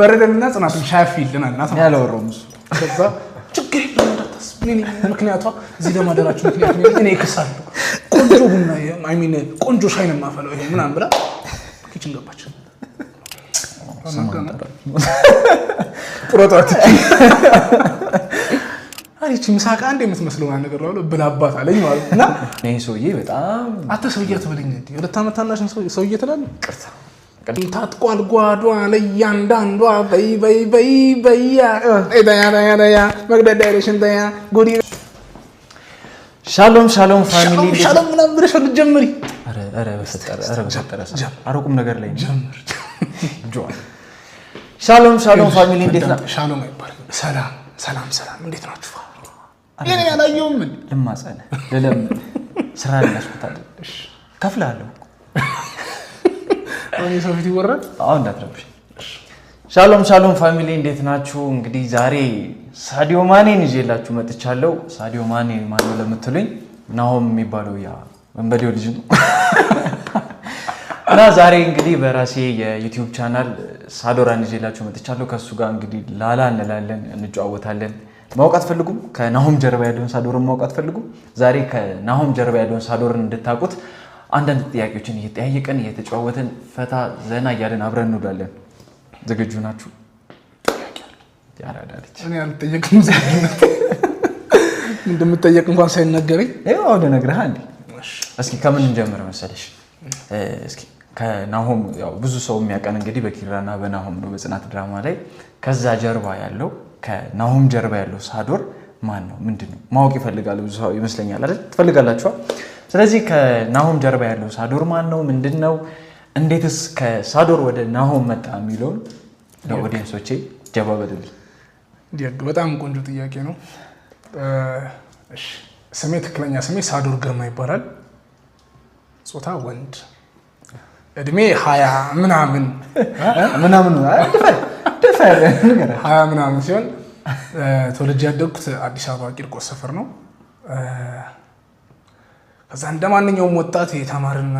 በረደንና ጽናትን ሻፊልናል እና ያለወረው እሱ ከዛ ችግር የለም እንዳታስብ ምክንያቷ እዚህ ለማደራችሁ ምክንያት እኔ እከሳለሁ ቆንጆ ቡና አይሚን ቆንጆ ሻይ ነው የማፈለው ይሄ ምናምን ብላ ኪችን ገባች ቁረጧት አሪች ምሳቃ እንደ የምትመስለው ነገር ነው ብላባት አለኝ ማለት እና እኔ ሰውዬ በጣም አተ ሰውዬ ተበለኝ እንዴ ወደ ታመታናሽን ሰውዬ ተላል ቅርታ ታጥቋል ጓዷ ለያንዳንዷ በያ ዳያ መግደዳይሬሽን ዳያ ጉዲ ሻሎም ፋሚሊ ሻሎም ምናምን ብለሽ ልትጀምሪ ኧረ በፈጠረ አረቁም ነገር ላይ ጀምር ሻሎም ፋሚሊ እንዴት ናችሁ? ሻሎም አይባልም ሰላም እንዴት ናችሁ? እኔ ያላየሁም ምን ልማጸነ ለለም ስራ እናስቆጣለ ከፍላለሁ አሁን የሰው ፊት ይወራል አሁን እንዳትረብሽ ሻሎም ፋሚሊ እንዴት ናችሁ? እንግዲህ ዛሬ ሳዲዮ ማኔን ይዤላችሁ መጥቻለሁ። ሳዲዮ ማኔ ማነው ለምትሉኝ ናሆም የሚባለው ያ ወንበዴው ልጅ ነው እና ዛሬ እንግዲህ በራሴ የዩቲዩብ ቻናል ሳዶራን ይዤላችሁ መጥቻለሁ። ከሱ ጋር እንግዲህ ላላ እንላለን እንጫወታለን። ማውቃት ፈልጉም ከናሆም ጀርባ ያለውን ሳዶርን ማውቃት ፈልጉም። ዛሬ ከናሆም ጀርባ ያለውን ሳዶርን እንድታቁት አንዳንድ ጥያቄዎችን እየተጠያየቀን እየተጫወተን ፈታ ዘና እያለን አብረን እንውላለን። ዝግጁ ናችሁ? ያራዳለች እኔ አልጠየቅም እንደምጠየቅ እንኳን ሳይነገረኝ ይኸው ልነግርህ እንዴ። እስኪ ከምን እንጀምር መሰለሽ? እስኪ ከናሆም ያው ብዙ ሰው የሚያቀን እንግዲህ በኪራና በናሆም ነው በጽናት ድራማ ላይ። ከዛ ጀርባ ያለው ከናሆም ጀርባ ያለው ሳዶር ማን ነው? ምንድነው? ማወቅ ይፈልጋል ብዙ ሰው ይመስለኛል አይደል? ትፈልጋላችሁ? ስለዚህ ከናሆም ጀርባ ያለው ሳዶር ማን ነው? ምንድነው? እንዴትስ ከሳዶር ወደ ናሆም መጣ የሚለውን ለኦዲየንሶቼ ጀባ በልልኝ። በጣም ቆንጆ ጥያቄ ነው። እሺ ስሜ ትክክለኛ ስሜ ሳዶር ግርማ ይባላል። ጾታ ወንድ፣ እድሜ 20 ምናምን ደፋር 20 ምናምን ሲሆን ተወልጄ ያደግኩት አዲስ አበባ ቂርቆስ ሰፈር ነው። ከዛ እንደማንኛውም ወጣት የተማርን